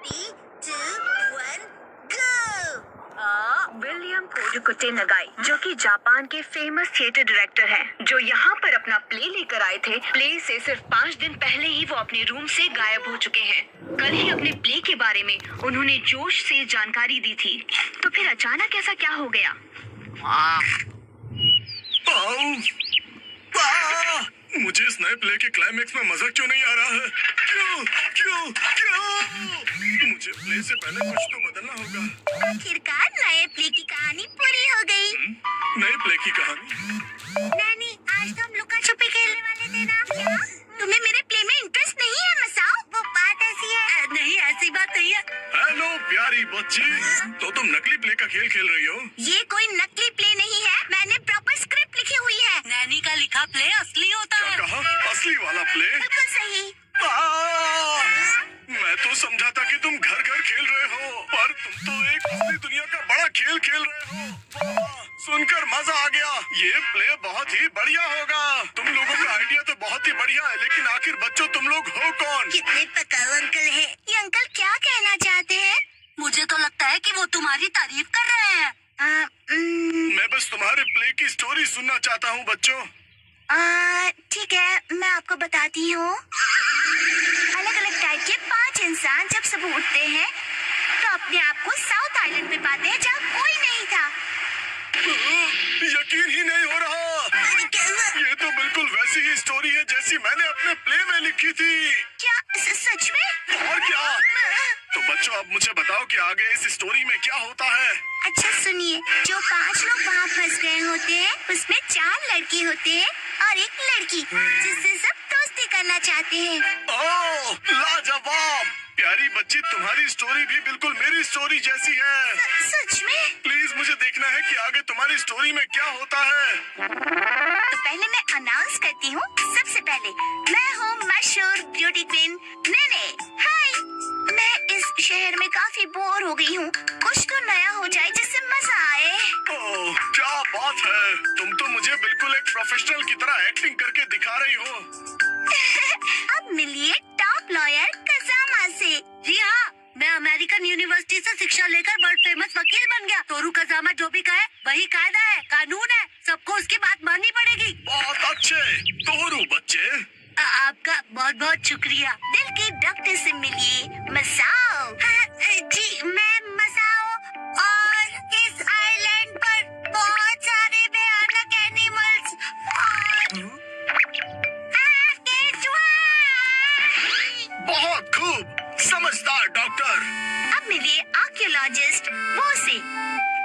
3, 2, 1, go! William कोडुकुटे नगाई, जो कि Japan के फेमस थिएटर डायरेक्टर हैं, जो यहाँ पर अपना प्ले लेकर आए थे। प्ले से सिर्फ 5 दिन पहले ही वो अपने रूम से गायब हो चुके हैं। कल ही अपने प्ले के बारे में उन्होंने जोश से जानकारी दी थी, तो फिर अचानक ऐसा क्या हो गया? मुझे इस नए प्ले के क्लाइमेक्स में मजा क्यों नहीं आ रहा है? क्यों क्यों क्यों? मुझे प्ले से पहले कुछ तो बदलना होगा। आखिरकार नए प्ले की कहानी पूरी हो गई। नए प्ले की कहानी? नैनी, आज तो हम लुका छुपी खेलने वाले थे ना? क्या? तुम्हें मेरे प्ले में इंटरेस्ट नहीं है मसाओ? वो बात ऐसी है। नहीं, ऐसी बात नहीं है। हेलो प्यारी बच्ची, तो तुम नकली प्ले का खेल खेल रही हो? ये कोई नकली प्ले नहीं है, मैंने प्रॉपर स्क्रिप्ट लिखी हुई है। नैनी का लिखा प्ले असली होता क्या है। कहा? असली वाला प्ले? बिल्कुल सही। मैं तो समझा था कि तुम घर घर खेल रहे हो, पर तुम तो एक असली दुनिया का बड़ा खेल खेल रहे हो। सुनकर मजा आ गया। ये प्ले बहुत ही बढ़िया होगा। तुम लोगों का आइडिया तो बहुत ही बढ़िया है, लेकिन आखिर बच्चों तुम लोग हो कौन? कितने पकाऊ अंकल है। ये अंकल क्या कहना चाहते हैं? मुझे तो लगता है कि वो तुम्हारी तारीफ कर रहे हैं। मैं बस तुम्हारे प्ले की स्टोरी सुनना चाहता हूँ बच्चों। ठीक है, मैं आपको बताती हूँ। अलग अलग टाइप के 5 इंसान जब सुबह उठते हैं तो अपने आप को साउथ आइलैंड पे पाते हैं जहाँ कोई नहीं था। यकीन ही नहीं हो रहा। ये तो बिल्कुल वैसी ही स्टोरी है जैसी मैंने अपने प्ले में लिखी थी। क्या सच में? और क्या? तो बच्चों अब मुझे बताओ कि आगे इस स्टोरी में क्या होता है। अच्छा सुनिए, जो 5 लोग वहाँ फंस गए होते हैं उसमें 4 लड़के होते हैं और एक लड़की, जिससे सब दोस्ती करना चाहते हैं। ओह लाजवाब! प्यारी बच्ची, तुम्हारी स्टोरी भी बिल्कुल मेरी स्टोरी जैसी है। सच में? प्लीज मुझे देखना है कि आगे तुम्हारी स्टोरी में क्या होता है। तो पहले मैं अनाउंस करती हूँ। सबसे पहले मैं हूँ मशहूर ब्यूटी क्वीन नैने। हाय, मैं इस शहर में काफी बोर हो गई हूँ। कुछ तो नया हो जाए जिससे मजा आए। ओह क्या बात है, तुम तो मुझे बिल्कुल एक प्रोफेशनल की तरह एक्टिंग करके दिखा रही हो। अब मिलिए टॉप लॉयर कजामा से। जी हाँ, मैं अमेरिकन यूनिवर्सिटी से शिक्षा लेकर वर्ल्ड फेमस वकील बन गया। तोरू कजामा जो भी कहे वही कायदा है, कानून है, सबको उसकी बात माननी पड़ेगी। बहुत अच्छे तोरू बच्चे। आपका बहुत बहुत शुक्रिया। दिल के डॉक्टर से मिलिए मसाओ। जी मैं मसाओ, और इस आइलैंड पर बहुत सारे भयानक एनिमल्स और बहुत खूब, समझदार डॉक्टर। अब मिलिए आर्कियोलॉजिस्ट वो से।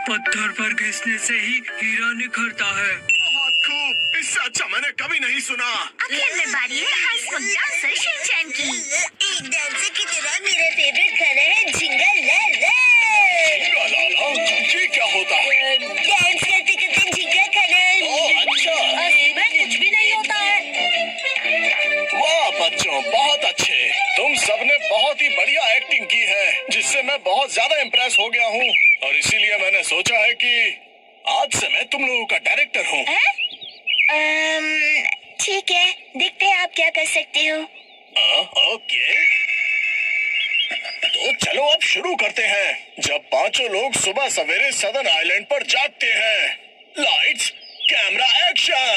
पत्थर पर घिसने से ही हीरा निखरता है। बहुत खूब, इससे अच्छा मैंने कभी नहीं सुना। आखिर में बारी है हाई स्कूल डांसर शिनचैन की। एक डांसर की तरह मेरा फेवरेट खाना है झिंगा लाला। ये क्या होता है? डांस करते करते झिंगा खाना। ओह अच्छा। में कुछ भी नहीं होता है। वाह बच्चों, बहुत अच्छे। तुम सबने बहुत ही बढ़िया एक्टिंग की है, जिससे मैं बहुत ज्यादा इम्प्रेस हो गया हूँ, और इसीलिए मैंने सोचा है कि आज से मैं तुम लोगों का डायरेक्टर हूँ। ठीक है, देखते हैं आप क्या कर सकते हो। ओके, तो चलो अब शुरू करते हैं। जब पांचों लोग सुबह सवेरे सदर्न आइलैंड पर जागते हैं। Lights, camera, action.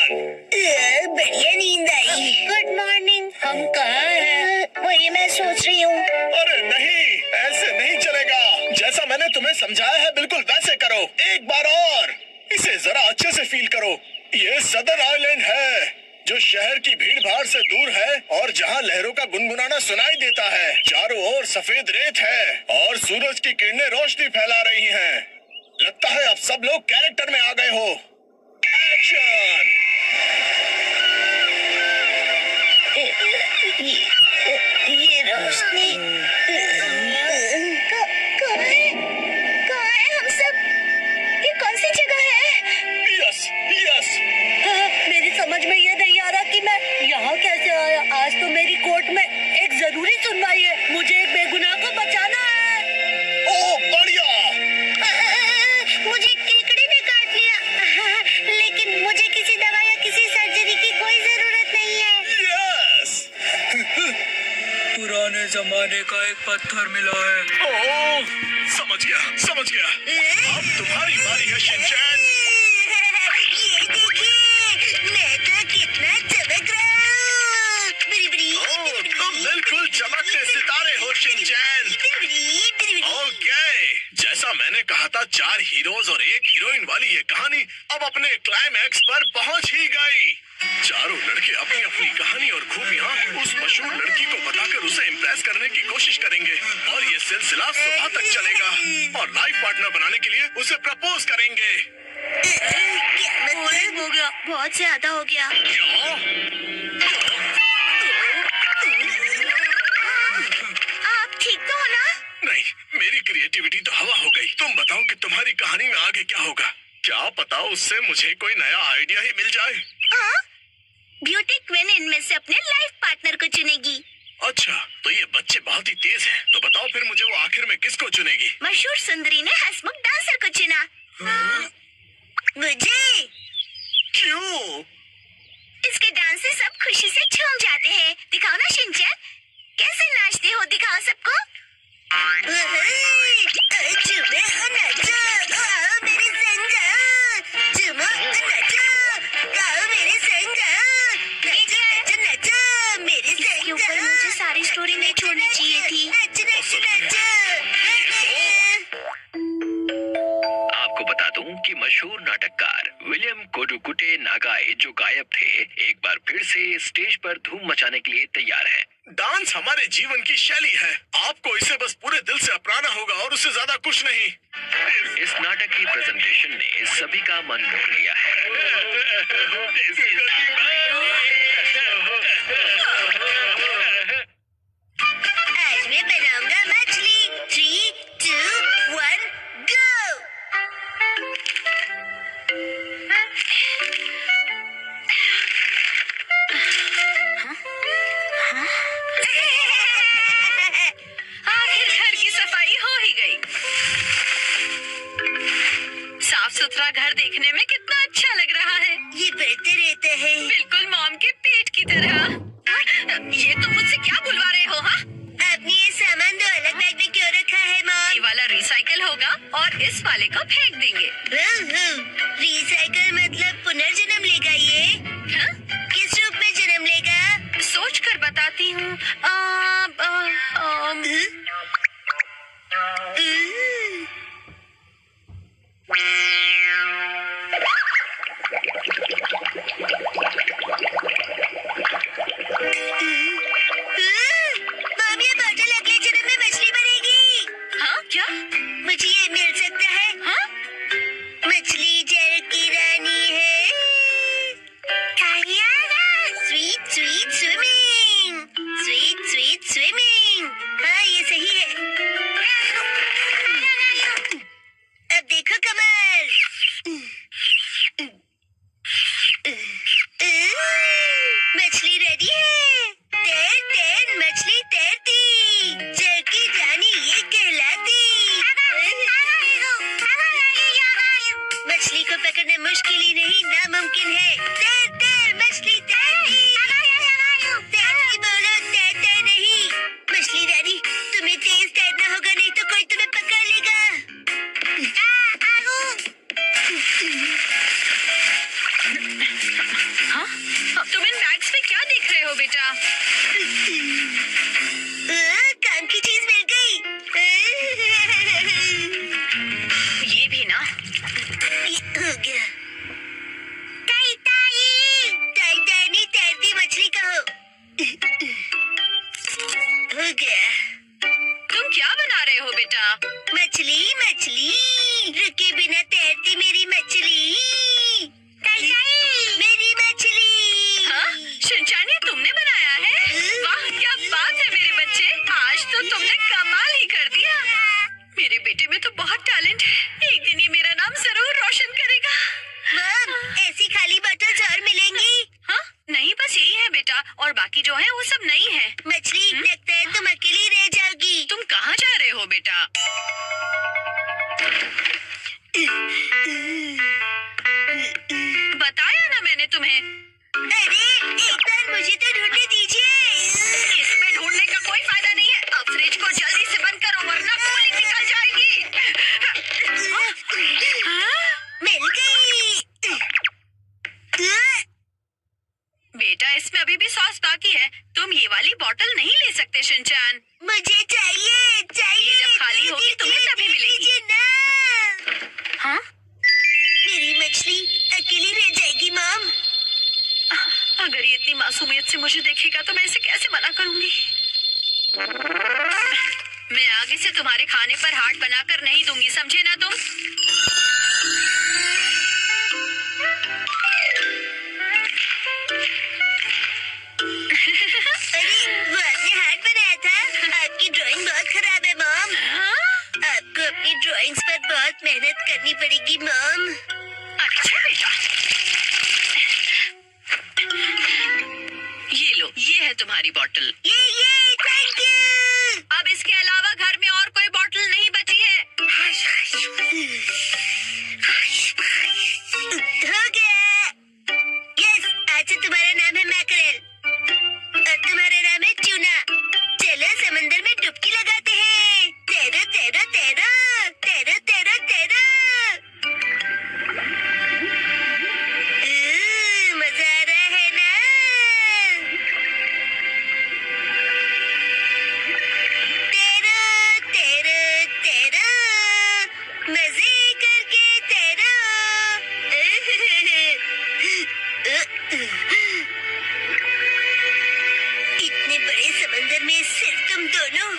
बढ़िया नींद आई। Good morning. हम कहाँ हैं? वही मैं सोच रही हूँ। अरे नहीं, ऐसे नहीं चलेगा। जैसा मैंने तुम्हें समझाया है बिल्कुल वैसे करो। एक बार और, इसे जरा अच्छे से फील करो। ये सदर्न आइलैंड है, जो शहर की भीड़ भाड़ से दूर है और जहाँ लहरों का गुनगुनाना सुनाई देता है। चारों ओर सफेद रेत है और सूरज की किरणें रोशनी फैला रही हैं। लगता है अब सब लोग कैरेक्टर में आ गए हो। एक्शन। ये रोशनी कहाँ है हम सब? ये कौन सी जगह है? Yes yes. मेरी समझ में ये नहीं आ रहा कि मैं यहाँ कैसे आया। आज तो मेरी कोर्ट में एक जरूरी सुनवाई है। मुझे एक बेगुनाह को बचाना है। ओह बढ़िया। मुझे केकड़े ने काट लिया, लेकिन मुझे किसी दवा या किसी सर्जरी की कोई जरूरत नहीं है। यस। पुराने जमाने का एक पत्थर मिला है। ओह, समझ गया। अब तुम्हारी बारी है शिनचैन। ये देखिए, मैं तो कितना चमक रहा हूँ। ओह, तुम बिल्कुल चमकते सितारे हो शिनचैन। ओके, जैसा मैंने कहा था 4 हीरोज और 1 हीरोइन वाली ये कहानी अब अपने क्लाइमैक्स पर पहुंच ही गई। चारों लड़के अपनी अपनी कहानी और खूबियां उस मशहूर लड़की को बताकर उसे इम्प्रेस करने की कोशिश करेंगे और ये सिलसिला सुबह तक चलेगा और लाइफ पार्टनर बनाने के लिए उसे प्रपोज करेंगे। हो गया, बहुत ज्यादा हो गया। आप ठीक तो हो ना? नहीं, मेरी क्रिएटिविटी तो हवा हो गई। तुम बताओ कि तुम्हारी कहानी में आगे क्या होगा। क्या पता उससे मुझे कोई नया आइडिया ही मिल जाए। ब्यूटी क्वीन इनमें से अपने लाइफ पार्टनर को चुनेगी। अच्छा, तो ये बच्चे बहुत ही तेज हैं। तो बताओ फिर मुझे वो आखिर में किसको चुनेगी? मशहूर सुंदरी ने हंसमुख डांसर को चुना। मुझे क्यों? इसके डांस से सब खुशी से झूम जाते हैं। दिखाओ ना शिनचैन, कैसे नाचते हो, दिखाओ सबको। झूमे और नाचो, आओ मेरे संग, झूमो और नाचो, आओ मेरे संग, नाचो नाचो नाचो मेरे संग। इसके ऊपर मुझे सारी स्टोरी नहीं छोड़नी चाहिए थी। नाचो नाचो नाचो। आपको बता दूं कि मशहूर नाटककार विलियम कोडुकुटे नागाई जो गायब थे, एक बार फिर से स्टेज पर धूम मचाने के लिए तैयार हैं। डांस हमारे जीवन की शैली है। आपको इसे बस पूरे दिल से अपनाना होगा और उससे ज्यादा कुछ नहीं। इस नाटक की प्रेजेंटेशन ने सभी का मन मोह लिया है। आज मैं बनाऊंगा मछली। 3, 2, 1, go! आखिर घर की सफाई हो ही गई। साफ सुथरा घर देखने में कितना अच्छा लग रहा है। ये बढ़ते रहता है। बिल्कुल मॉम के पेट की तरह। ये तुम मुझसे क्या बुलवा रहे हो? हाँ, आपने ये सामान 2 अलग बैग में क्यों रखा है ये मॉम? वाला रिसाइकल होगा और इस वाले को फेंक देंगे। रिसाइकल मतलब पुनर्जन्म लेगा ये? हाँ? किस रूप में जन्म लेगा? सोच कर बताती हूँ। मॉम, ये बॉटल अगले जन्म में मछली बनेगी। हाँ क्या? मुझे ये मिल सकता है? हाँ? मछली जल की रानी है। Sweet sweet swimming, sweet sweet swimming. हाँ, ये सही है। अब देखो कमल। मछली रेडी है। तैर तैर मछली तैरती, जल की रानी ये कहलाती। मछली को पकड़ना मुश्किल ही नहीं, नामुमकिन है। तैर तैर मछली तैरती, तैरती बोलो तैरते नहीं। मछली रानी, तुम्हें तेज तैरना होगा, नहीं तो कोई तुम्हें पकड़ लेगा। हाँ? तुम इन बैग्स में क्या देख रहे हो बेटा? काम की चीज मिल गई। ये भी ना। ये हो गया। ताई ताई, ताई ताई नहीं, तैरती मछली कहो। हो गया। तुम क्या बना रहे हो बेटा? मछली मछली, रुके बिना तैरती मेरी मछली। ताई ताई, मेरी मछली। हाँ? शिनचैन, ये तुमने बनाया है? वाह, क्या बात है मेरे बच्चे। आज तो तुमने कमाल ही कर दिया। मेरे बेटे में तो बहुत टैलेंट है। एक दिन ये मेरा नाम जरूर रोशन करेगा। मॉम, ऐसी खाली बॉटल्स और मिलेंगी? हाँ? नहीं, बस यही है बेटा, और बाकी जो है वो सब नहीं है। मछली, लगता है तुम अकेली रह जाओगी। तुम कहाँ जा रहे हो बेटा? बताया ना मैंने तुम्हें। अरे, एक बार मुझे तो ढूंढने दीजिए। इसमें ढूंढने का कोई फायदा नहीं है। अब फ्रिज को जल्दी क्या करूंगी? मैं आगे से तुम्हारे खाने पर हार्ट बनाकर नहीं दूंगी, समझे ना तुम? अरे वो आपने हार्ट बनाया था? आपकी ड्राइंग बहुत खराब है मॉम। आपको अपनी ड्राइंग्स पर बहुत मेहनत करनी पड़ेगी मॉम। अच्छा बेटा, ये लो, ये है तुम्हारी बॉटल। ये थैंक यू। अब इसके अलावा घर में और कोई बॉटल नहीं बची है। हो गया। यस, आज से तुम्हारा नाम है मैकरेल और तुम्हारा नाम है ट्यूना। चलो समंदर में डुबकी लगाते हैं। तैरो तैरो तैरो तैरो तैरो तैरो। मजा आ रहा है ना? तैरो तैरो तैरो, मजे करके तैरो। इतने बड़े समंदर में सिर्फ तुम दोनों?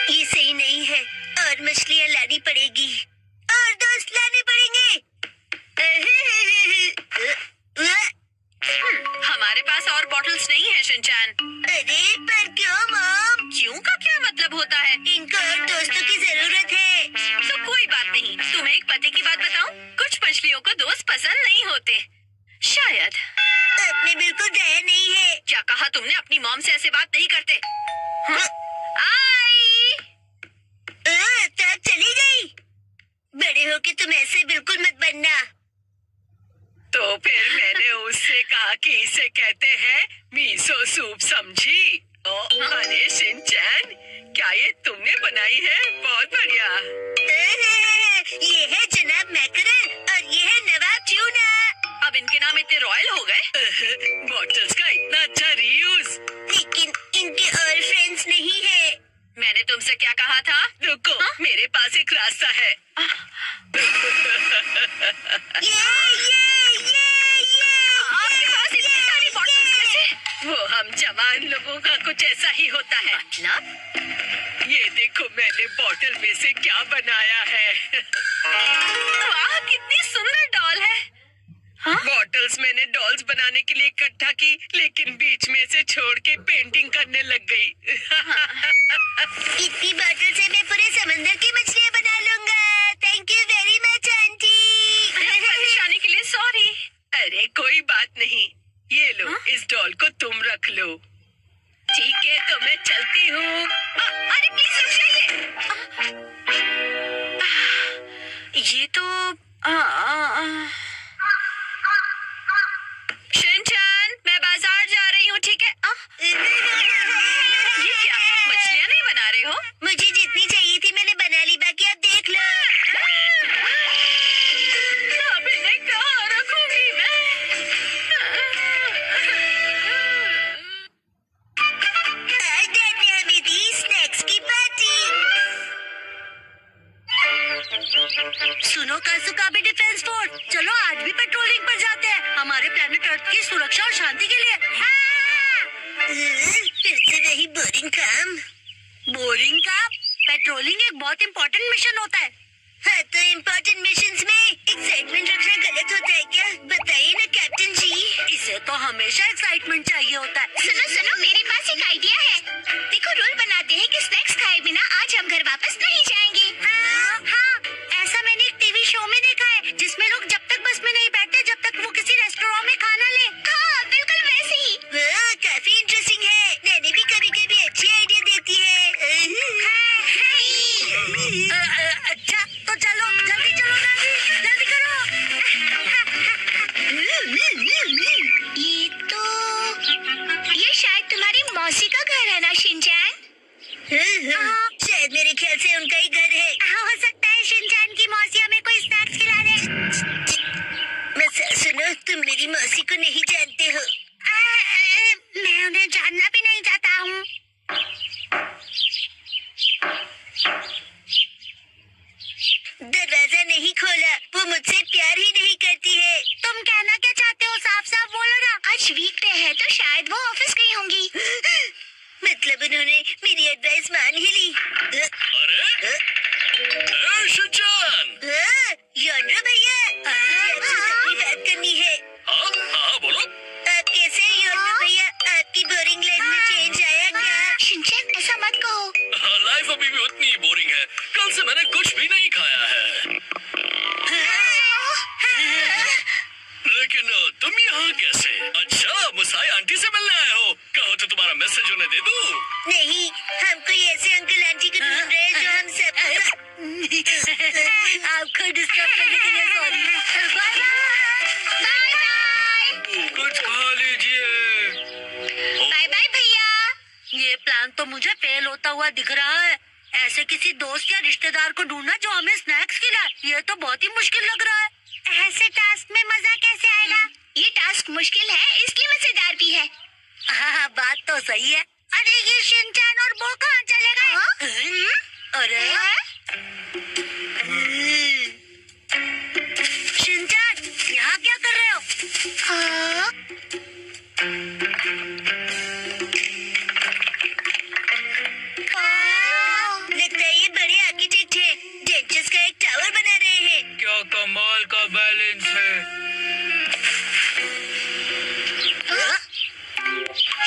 ये सही नहीं है, और मछलियाँ लानी पड़ेगी और दोस्त लाने पड़ेंगे। हमारे पास और बॉटल्स नहीं है शिनचैन। अरे पर क्यों मॉम? क्यों का क्या मतलब होता है? इनको और दोस्तों की जरूरत है। तो कोई बात नहीं, तुम्हें एक पते की बात बताऊं? कुछ मछलियों को दोस्त पसंद नहीं होते, शायद। आपने बिल्कुल दया नहीं है। क्या कहा तुमने? अपनी मॉम से ऐसे बात नहीं करते। आई। तो आप चली गई। बड़े होके तुम ऐसे बिल्कुल मत बनना। तो फिर मैंने उससे कहा कि इसे कहते हैं मीसो सूप, समझी? अरे शिनचैन, क्या ये तुमने बनाई है? बहुत बढ़िया। ये है जनाब मैकरेल और ये है नवाब ट्यूना। अब इनके नाम इतने रॉयल हो गए। बॉटल्स का इतना अच्छा रीयूज। लेकिन इनके और फ्रेंड्स नहीं है। मैंने तुमसे क्या कहा था? रुको, मेरे पास एक रास्ता है। आपके पास इतनी सारी बॉटल्स कैसे? वो हम जवान लोगों का कुछ ऐसा ही होता है। मतलब? ये देखो मैंने बॉटल में से क्या बनाया है। वाह, कितनी सुंदर डॉल है। बॉटल्स मैंने डॉल्स बनाने के लिए इकट्ठा की, लेकिन बीच में से छोड़ के पेंटिंग करने लग गई। इतनी बॉटल से मैं पूरे समंदर की मछलियाँ बना लूंगा। Thank you very much aunty. परेशानी के लिए सॉरी। अरे कोई बात नहीं, ये लो, इस डॉल को तुम रख लो। ठीक है, तो मैं चलती हूँ। अरे प्लीज रुक जाइए। ये तो शिनचैन, मैं बाजार जा रही हूँ, ठीक है? ये क्या, मछलियाँ नहीं बना रहे हो? मुझे जितनी चाहिए थी मैंने बना ली, बाकी आप देख लो। अब इन्हें कहाँ रखूंगी मैं? आज डैड ने हमें दी स्नैक्स की पार्टी। सुनो काजुकाबी डिफेंस फोर्स, चलो आज भी पेट्रोलिंग पर जाते हैं, हमारे प्लेनेट अर्थ की सुरक्षा और शांति के लिए। फिर से वही बोरिंग काम। बोरिंग का? पेट्रोलिंग एक बहुत इम्पोर्टेंट मिशन होता है। हाँ, तो इम्पोर्टेंट मिशंस में एक्साइटमेंट रखना गलत होता है क्या? बताइए ना कैप्टन जी। इसे तो हमेशा एक्साइटमेंट चाहिए होता है। सुनो सुनो, मेरे पास एक आइडिया है। देखो, रूल बनाते हैं कि स्नैक्स खाए बिना आज हम घर वापस नहीं जाएंगे। हाँ, ऐसा मैंने एक टीवी शो में देखा है, जिसमें लोग जब तक बस में नहीं बैठते जब तक वो किसी रेस्टोरेंट में खाना ले। हाँ, बिल्कुल वैसे ही। वो काफी इंटरेस्टिंग है। नैनी भी कभी कभी अच्छी आइडिया देती है। अच्छा, तो चलो, जल्दी चलो, जल्दी करो। ये शायद तुम्हारी मौसी का घर है ना शिनचैन? शायद मेरे ख्याल से उनका ही घर है। हो सकता है शिनचैन की मौसी हमें कोई स्नैक्स खिला दे। सुनो, तुम मेरी मौसी को नहीं जानते हो। मैं उन्हें जानना भी नहीं चाहता हूँ। दरवाजा नहीं खोला, वो मुझसे प्यार ही नहीं करती है। तुम कहना क्या चाहते हो? साफ साफ बोलो ना। आज वीकडे है तो शायद एडवाइस मान ही ली। अरे शिनचैन। योनो भैया, आपसे जल्दी बात करनी है। हाँ हाँ बोलो। आप कैसे हैं योनो भैया? आपकी बोरिंग लाइफ में चेंज आया क्या? शिनचैन ऐसा मत कहो। लाइफ अभी भी उतनी ही बोरिंग है। कल से मैंने कुछ भी नहीं खाया है। लेकिन तुम यहाँ कैसे? अच्छा, मुसाई आंटी से मिलने आए हो। कहो तो तुम्हारा मैसेज उन्हें दे दूँ। नहीं, हम कोई ऐसे अंकल आंटी को ढूंढ रहे हैं जो हम सब आपको डिस्टर्ब करने के लिए सॉरी। Bye bye. कुछ खा लीजिए। बाय बाय भैया। ये प्लान तो मुझे फेल होता हुआ दिख रहा है। ऐसे किसी दोस्त या रिश्तेदार को ढूंढना जो हमें स्नैक्स खिलाए, ये तो बहुत ही मुश्किल लग रहा है। ऐसे टास्क में मजा कैसे आएगा? ये टास्क मुश्किल है इसलिए मजेदार भी है। हाँ, बात तो सही है। अरे ये शिनचैन और वो कहाँ चले गए? अरे शिनचैन, यहाँ क्या कर रहे हो? लगता है ये बड़े आर्किटेक्ट है, डेंचर्स का एक टावर बना रहे हैं। क्या कमाल का बैलेंस है।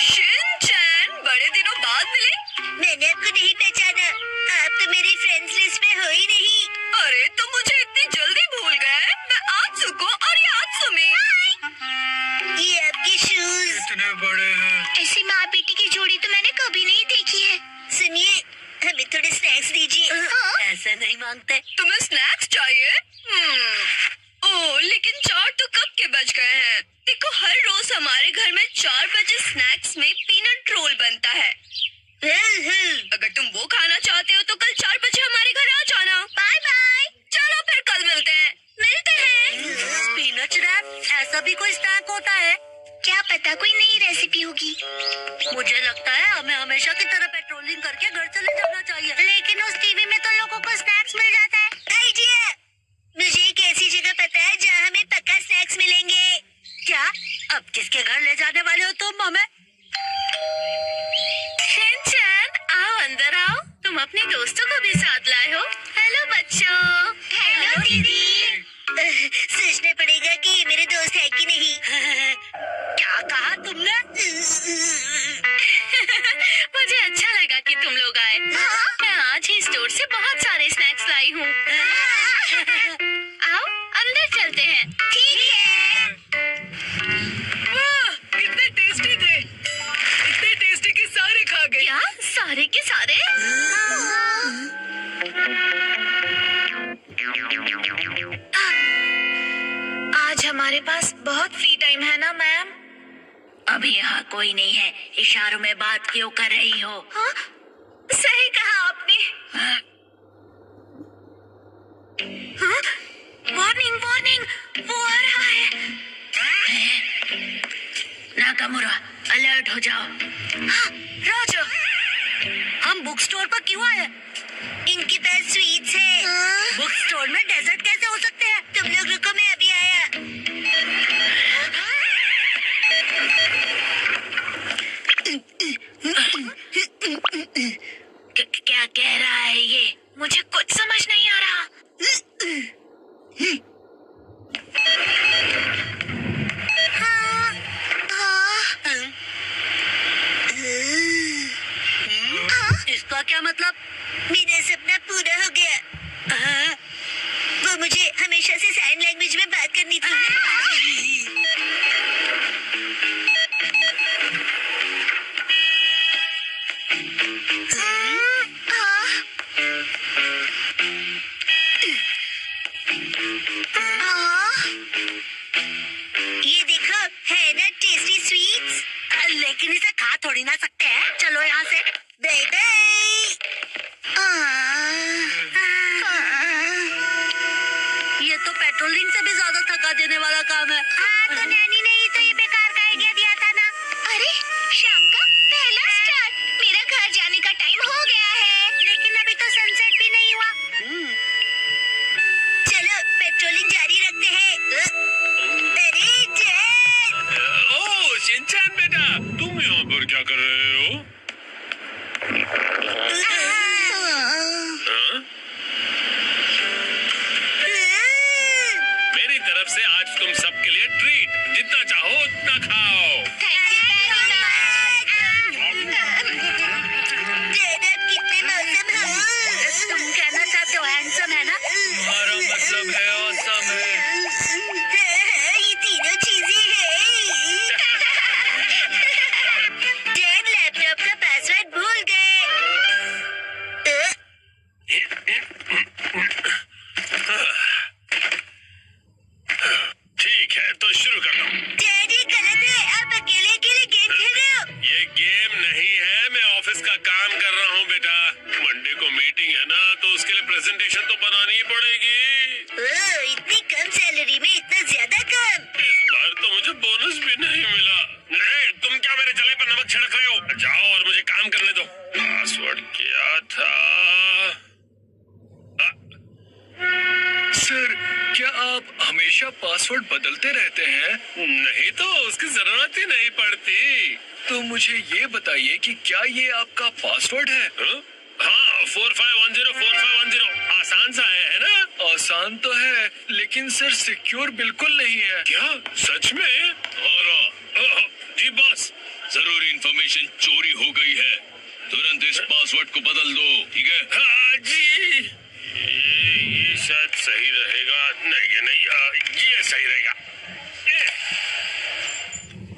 शिनचैन, बड़े दिनों बाद मिले। मैंने आपको नहीं पहचाना, आप तो मेरी फ्रेंड्स लिस्ट में हो ही नहीं। अरे तुम मुझे इतनी जल्दी भूल गए। मैं आत्सुको और ये आत्सुमी। ये आपके शूज। इतने बड़े हैं। ऐसी माँ बेटी की जोड़ी तो मैंने कभी नहीं देखी है। सुनिए, हमें थोड़े स्नैक्स दीजिए। ऐसे नहीं मांगते। तुम्हें स्नैक्स चाहिए? ओह, लेकिन 4 तो कब के बज गए हैं। देखो, हर रोज हमारे घर में 4 बजे स्नैक्स में पीनट रोल बनता है। अगर तुम वो खाना चाहते हो तो कल 4 बजे हमारे घर आ जाना। Bye bye. चलो फिर कल मिलते हैं। पीनट रैप, ऐसा भी कोई स्नैक होता है? क्या पता कोई नई रेसिपी होगी। मुझे लगता है हमें हमेशा की तरह पेट्रोलिंग करके घर चले जाना चाहिए। लेकिन उस टीवी में तो लोगों को स्नैक्स मिल जाता है। आइडिया! मुझे एक ऐसी जगह पता है जहाँ हमें पक्का स्नैक्स मिलेंगे। क्या? अब किसके घर ले जाने वाले हो तुम हमें? शिनचैन, आओ अंदर आओ। तुम अपने दोस्तों को भी साथ लाए हो। हेलो बच्चों। हेलो दीदी। सोचना पड़ेगा कि ये मेरे दोस्त है कि नहीं। क्या कहा तुमने? मुझे अच्छा लगा कि तुम लोग आए। मैं आज ही स्टोर से बहुत सारे स्नैक्स लाई हूँ। आओ अंदर चलते हैं। ठीक है। वाह, कितने टेस्टी थे। इतने टेस्टी कि सारे खा गए। क्या? सारे के सारे? आज हमारे पास बहुत फ्री टाइम है ना मैम? अभी यहाँ कोई नहीं है। इशारों में बात क्यों कर रही हो? हाँ? सही कहा आपने। वार्निंग वार्निंग, वो आ रहा है। नाकामुरा, अलर्ट हो जाओ। हाँ, राजा, हम बुक स्टोर पर क्यों आए? इनके पास स्वीट्स है। बुक स्टोर में डेजर्ट कैसे हो सकते हैं? तुम लोग रुको, मैं अभी आया। क्या कह रहा है ये? मुझे कुछ समझ नहीं आ रहा। इसका क्या मतलब? मेरा सपना पूरा हो गया। वो मुझे हमेशा से साइन लैंग्वेज में बात करनी थी। ये देखो, है ना टेस्टी स्वीट्स। लेकिन इसे खा थोड़ी ना सकते हैं। चलो यहाँ से। Bye bye. ये तो पेट्रोलिंग से भी ज्यादा थका देने वाला काम है। हाँ, तो नैनी ने ही तो ये बेकार का आइडिया दिया था ना। अरे शाम का पहला स्टार्ट। मेरा घर जाने का टाइम हो गया है। लेकिन अभी तो सनसेट भी नहीं हुआ। चलो पेट्रोलिंग जारी रखते हैं। अरे जैन! ओह शिनचैन बेटा, तुम यहाँ पर क्या कर रहे हो? क्या था? सर, क्या आप हमेशा पासवर्ड बदलते रहते हैं? नहीं तो उसकी जरूरत ही नहीं पड़ती। तो मुझे ये बताइए कि क्या ये आपका पासवर्ड है? हाँ, 4510 आसान सा है ना? आसान तो है, लेकिन सर सिक्योर बिल्कुल नहीं है। क्या सच में? और जी बॉस, जरूरी इंफॉर्मेशन चोरी हो गई है। तुरंत इस पासवर्ड को बदल दो, ठीक है? हाँ जी। ये शायद सही रहेगा। नहीं, ये सही रहेगा।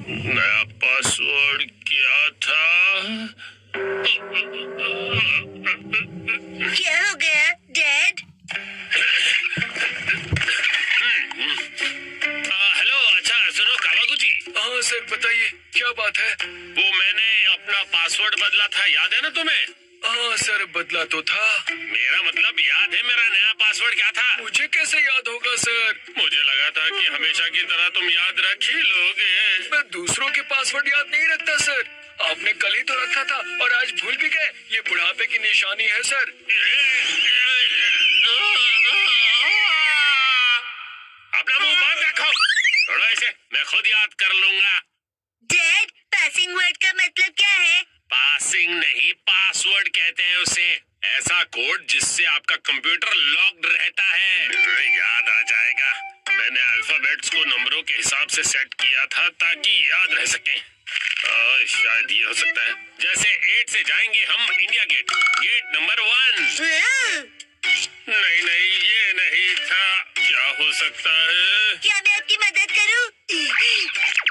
नया पासवर्ड क्या था? क्या हो गया डैड? हेलो, अच्छा सुनो कावागुची। हाँ सर, बताइए क्या बात है? वो मैंने अपना पासवर्ड बदला था, याद है ना तुम्हें? हाँ सर, बदला तो था। मेरा मतलब याद है मेरा नया पासवर्ड क्या था? मुझे कैसे याद होगा सर? मुझे लगा था कि हमेशा की तरह तुम याद रख ही लोगे। मैं दूसरों के पासवर्ड याद नहीं रखता सर। आपने कल ही तो रखा था और आज भूल भी गए। ये बुढ़ापे की निशानी है सर। अपना मुंह बंद रखो। थोड़ा ऐसे मैं खुद याद कर लूंगा। डैड, पासिंग वर्ड का मतलब क्या है? पासिंग नहीं, पासवर्ड कहते हैं उसे। ऐसा कोड जिससे आपका कंप्यूटर लॉक्ड रहता है। याद आ जाएगा। मैंने अल्फाबेट्स को नंबरों के हिसाब से सेट किया था ताकि याद रह सके। शायद ये हो सकता है। जैसे 8 से जाएंगे हम इंडिया गेट, गेट नंबर 1। नहीं, ये नहीं था। क्या हो सकता है? क्या मैं आपकी मदद करूं?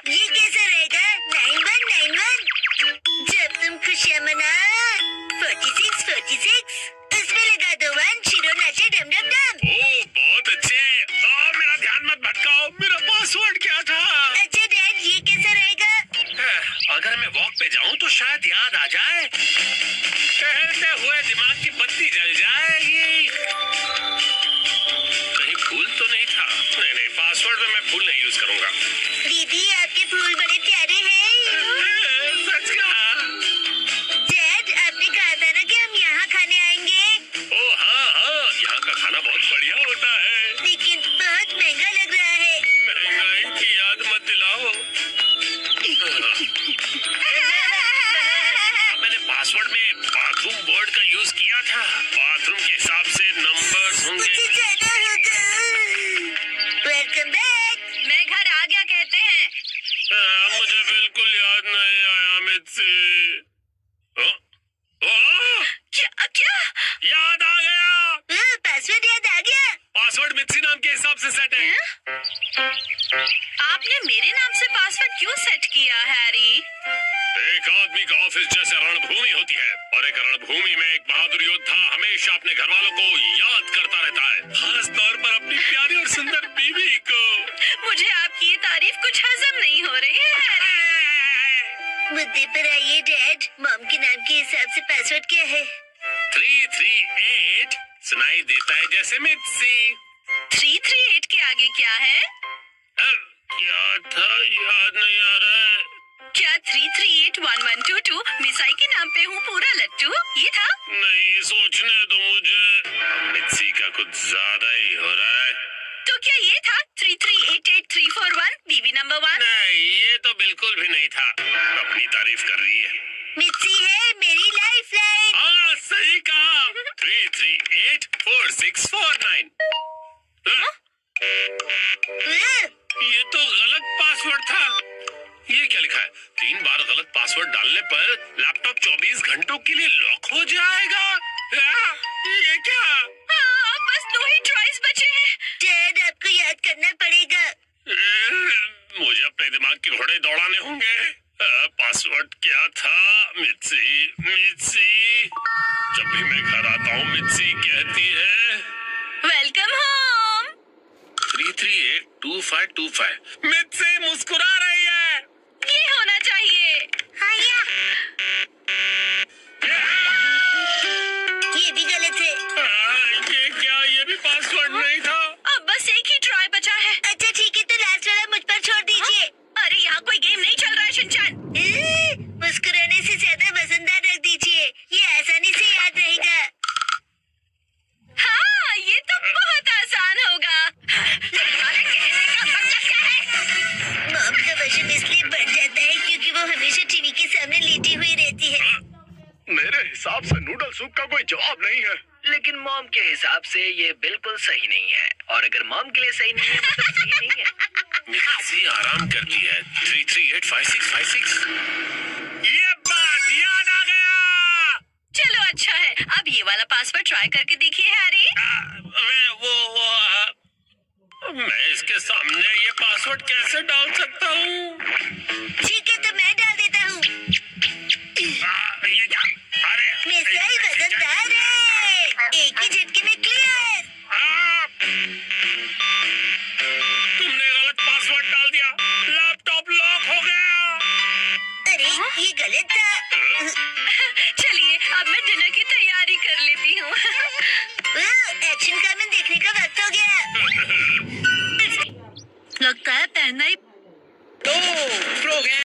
ये कैसा रहेगा? 9191। जब तुम खुशियां मना 46 उसमें लगा दो 1 शिरो नाचे डम डम डम। ओह, बहुत अच्छे। मेरा ध्यान मत भटकाओ। मेरा पासवर्ड क्या था? अच्छा डैड, ये कैसा रहेगा? अगर मैं वॉक पे जाऊं तो शायद याद आ जाए। टहलते हुए दिमाग की बत्ती जल जाएगी। कहीं फूल तो नहीं था? नहीं, पासवर्ड में मैं फूल नहीं यूज करूंगा। दीदी, आपके फूल बड़े प्यारे हैं। सच कहा। डैड, आपने कहा था ना कि हम यहाँ खाने आएंगे। ओह हाँ, यहाँ का खाना बहुत बढ़िया होता है। लेकिन बहुत महंगा लग रहा है। महंगाई की याद मत दिलाओ। मैंने पासवर्ड में बाथरूम वर्ड का यूज किया था। बाथरूम के हिसाब से नंबर्स होंगे। मुझे जाना होगा। Welcome back. मैं घर आ गया कहते हैं। मुझे बिल्कुल याद नहीं आया मित्सी। क्या? याद आ गया। पासवर्ड याद आ गया। पासवर्ड मित्सी नाम के हिसाब से सेट है। आपने मेरे नाम से पासवर्ड क्यों सेट किया हैरी? एक आदमी का ऑफिस जैसे रणभूमि होती है और एक रणभूमि में एक बहादुर योद्धा हमेशा अपने घर वालों को याद करता रहता है, खास तौर पर अपनी प्यारी और सुंदर बीवी को। मुझे आपकी ये तारीफ कुछ हजम नहीं हो रही है। मुद्दे पर आइए डैड। मॉम के नाम के हिसाब से पासवर्ड क्या है? 338 सुनाई देता है जैसे मित्सी। 338 के आगे क्या है? क्या था, याद नहीं आ रहा है। क्या 3381122 मिसाई के नाम पे हूँ पूरा लट्टू? ये था? नहीं, सोचने दो मुझे। मित्सी का कुछ ज्यादा ही हो रहा है। तो क्या ये था 3388341 बीवी नंबर 1? नहीं, ये तो बिल्कुल भी नहीं था। अपनी तारीफ कर रही है। मिर्ची है मेरी लाइफ लाइन। हाँ, सही कहा। 3384649। ये तो गलत पासवर्ड था। ये क्या लिखा है? 3 बार गलत पासवर्ड डालने पर लैपटॉप 24 घंटों के लिए लॉक हो जाएगा। ये क्या? बस 2 ही चॉइस बचे हैं। डैड, आपको याद करना पड़ेगा। मुझे अपने दिमाग के घोड़े दौड़ाने होंगे। पासवर्ड क्या था? मित्सी। जब भी मैं घर आता हूँ मित्सी कहती है वेलकम होम। 3382525। मित्सी मुस्कुरा रही है। ये होना चाहिए। ये भी गलत है। ये क्या? ये भी पासवर्ड नहीं था। अब बस एक ही ट्राई बचा है। अच्छा ठीक है, तो लास्ट वाला मुझ पर छोड़ दीजिए। अरे यहाँ कोई गेम नहीं चल रहा है शिनचैन। मुस्कुराने से ज्यादा वजनदार रख दीजिए। ये आसानी से मासूक का कोई जवाब नहीं है। लेकिन मॉम के हिसाब से ये बिल्कुल सही नहीं है, और अगर मॉम के लिए सही नहीं है मतलब सही नहीं है। मिक्सी आराम करती है। 3385656। ये बात याद आ गया। चलो अच्छा है, अब ये वाला पासवर्ड ट्राई करके देखिए हैरी। मैं इसके सामने ये पासवर्ड कैसे डाल सकता हूँ? ठीक है तो मैं डाल देता हूँ। ये क्या? अरे मिसाइल वजनदार है, एक ही झटके में क्लियर। तुमने गलत पासवर्ड डाल दिया। लैपटॉप लॉक हो गया। अरे ये गलत था। चलिए अब मैं डिनर की तैयारी कर लेती हूँ। एक्शन कमेंट देखने का वक्त हो गया। लगता है पहनना ही तो प्रोग्राम